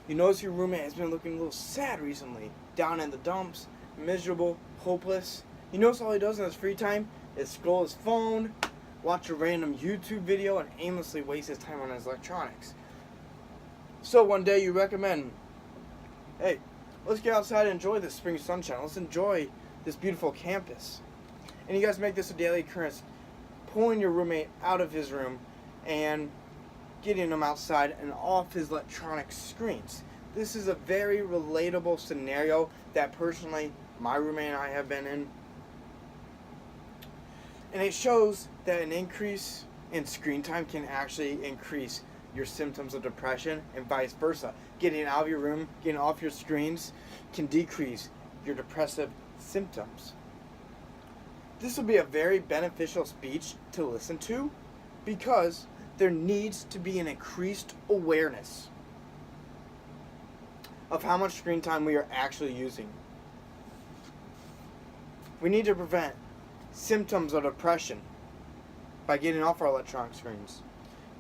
You notice your roommate has been looking a little sad recently, down in the dumps, miserable, hopeless. You notice all he does in his free time is scroll his phone, watch a random YouTube video, and aimlessly waste his time on his electronics. So one day you recommend, hey, let's get outside and enjoy this spring sunshine. Let's enjoy this beautiful campus. And you guys make this a daily occurrence, pulling your roommate out of his room and getting him outside and off his electronic screens. This is a very relatable scenario that personally my roommate and I have been in. And it shows that an increase in screen time can actually increase your symptoms of depression and vice versa. Getting out of your room, getting off your screens can decrease your depressive symptoms. This will be a very beneficial speech to listen to because there needs to be an increased awareness of how much screen time we are actually using. We need to prevent symptoms of depression by getting off our electronic screens.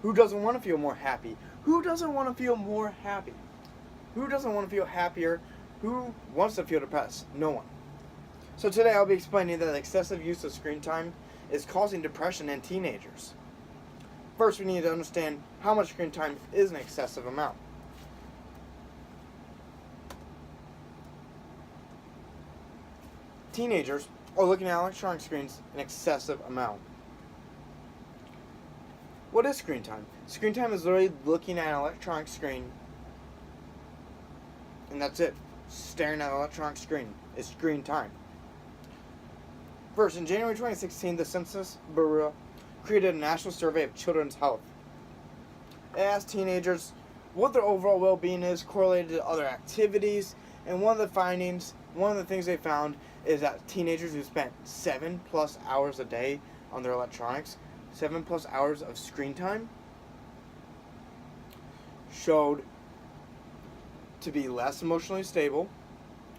Who doesn't want to feel more happy? Who doesn't want to feel more happy? Who doesn't want to feel happier? Who wants to feel depressed? No one. So today I'll be explaining that excessive use of screen time is causing depression in teenagers. First, we need to understand how much screen time is an excessive amount. Teenagers are looking at electronic screens an excessive amount. What is screen time? Screen time is literally looking at an electronic screen, and that's it. Staring at an electronic screen is screen time. First, in January 2016, the Census Bureau created a national survey of children's health. It asked teenagers what their overall well-being is correlated to other activities, and one of the things they found is that teenagers who spent 7+ hours a day on their electronics, 7+ hours of screen time, showed to be less emotionally stable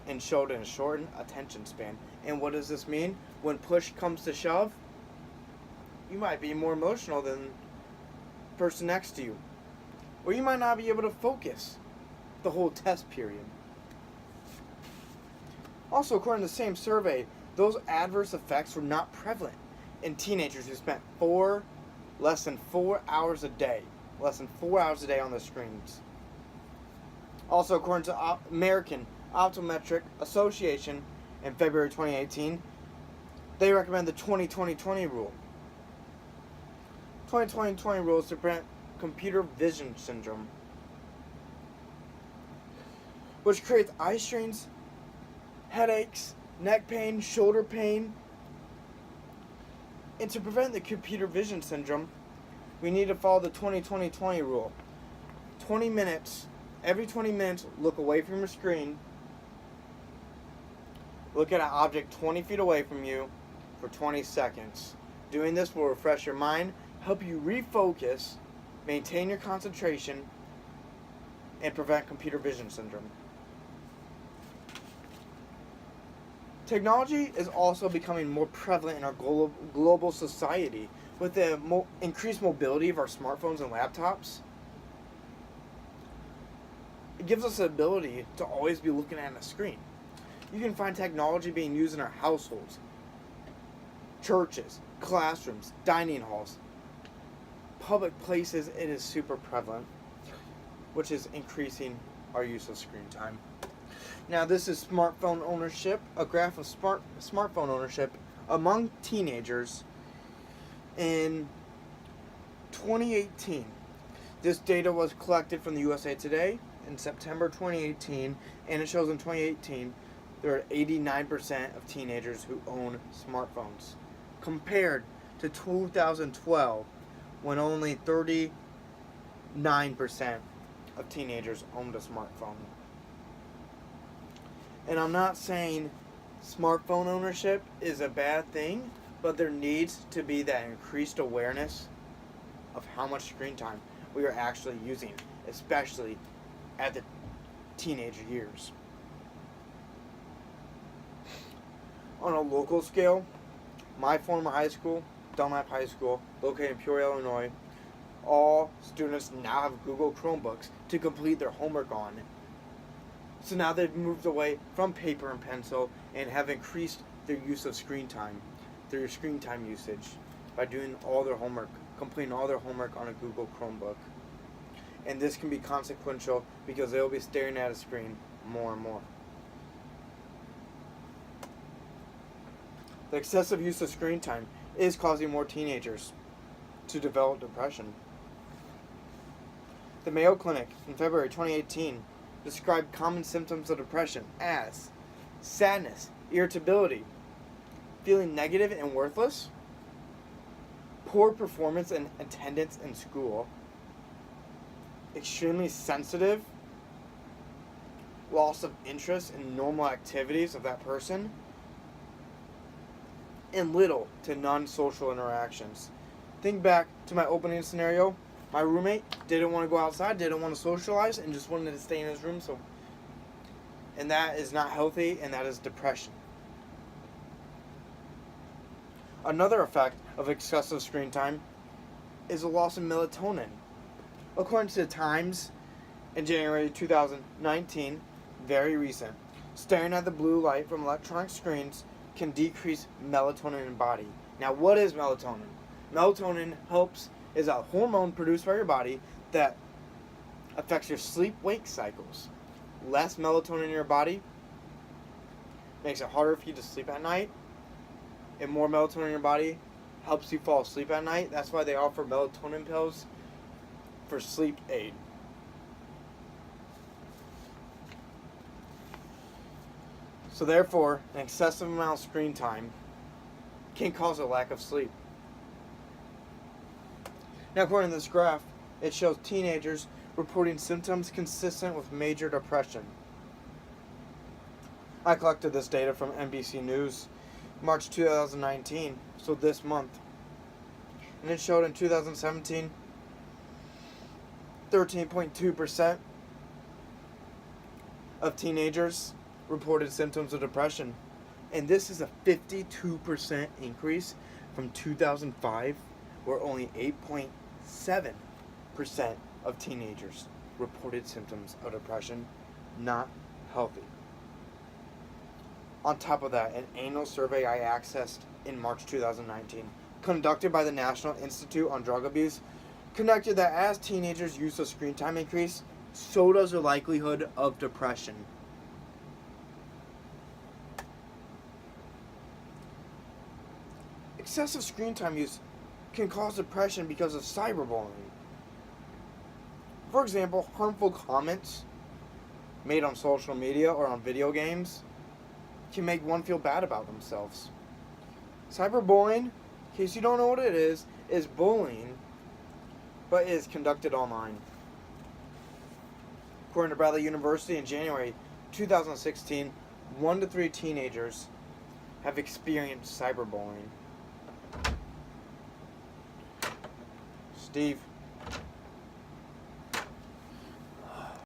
and showed a shortened attention span. And what does this mean? When push comes to shove, you might be more emotional than the person next to you. Or you might not be able to focus the whole test period. Also, according to the same survey, those adverse effects were not prevalent in teenagers who spent less than 4 hours a day on their screens. Also, according to American Optometric Association in February 2018, they recommend the 20-20-20 rule. 20-20-20 rule is to prevent computer vision syndrome, which creates eye strains, headaches, neck pain, shoulder pain. And to prevent the computer vision syndrome, we need to follow the 20-20-20 rule. Every 20 minutes, look away from your screen. Look at an object 20 feet away from you for 20 seconds. Doing this will refresh your mind, help you refocus, maintain your concentration, and prevent computer vision syndrome. Technology is also becoming more prevalent in our global society with the increased mobility of our smartphones and laptops. It gives us the ability to always be looking at a screen. You can find technology being used in our households, churches, classrooms, dining halls, public places. It is super prevalent, which is increasing our use of screen time. Now, this is smartphone ownership, a graph of smartphone ownership among teenagers in 2018. This data was collected from the USA Today in September 2018, and it shows in 2018 there are 89% of teenagers who own smartphones, compared to 2012 when only 39% of teenagers owned a smartphone. And I'm not saying smartphone ownership is a bad thing, but there needs to be that increased awareness of how much screen time we are actually using, especially at the teenage years. On a local scale, my former high school, Dunlap High School, located in Peoria, Illinois, all students now have Google Chromebooks to complete their homework on. So now they've moved away from paper and pencil and have increased their use of screen time, their screen time usage, by doing all their homework, completing all their homework on a Google Chromebook. And this can be consequential because they'll be staring at a screen more and more. The excessive use of screen time is causing more teenagers to develop depression. The Mayo Clinic in February 2018 described common symptoms of depression as sadness, irritability, feeling negative and worthless, poor performance and attendance in school, extremely sensitive, loss of interest in normal activities of that person, and little to none social interactions. Think back to my opening scenario. My roommate didn't want to go outside, didn't want to socialize, and just wanted to stay in his room. And that is not healthy, and that is depression. Another effect of excessive screen time is a loss of melatonin. According to the Times in January 2019, very recent, staring at the blue light from electronic screens can decrease melatonin in the body. Now, what is melatonin? Melatonin is a hormone produced by your body that affects your sleep-wake cycles. Less melatonin in your body makes it harder for you to sleep at night, and more melatonin in your body helps you fall asleep at night. That's why they offer melatonin pills for sleep aid. So therefore, an excessive amount of screen time can cause a lack of sleep. Now, according to this graph, it shows teenagers reporting symptoms consistent with major depression. I collected this data from NBC News, March 2019, so this month. And it showed in 2017, 13.2% of teenagers reported symptoms of depression. And this is a 52% increase from 2005, where only 8.7% of teenagers reported symptoms of depression. Not healthy. On top of that, an annual survey I accessed in March 2019, conducted by the National Institute on Drug Abuse, connected that as teenagers' use of screen time increase, so does the likelihood of depression. Excessive screen time use can cause depression because of cyberbullying. For example, harmful comments made on social media or on video games can make one feel bad about themselves. Cyberbullying, in case you don't know what it is bullying, but is conducted online. According to Bradley University in January 2016, 1 to 3 teenagers have experienced cyberbullying. Steve.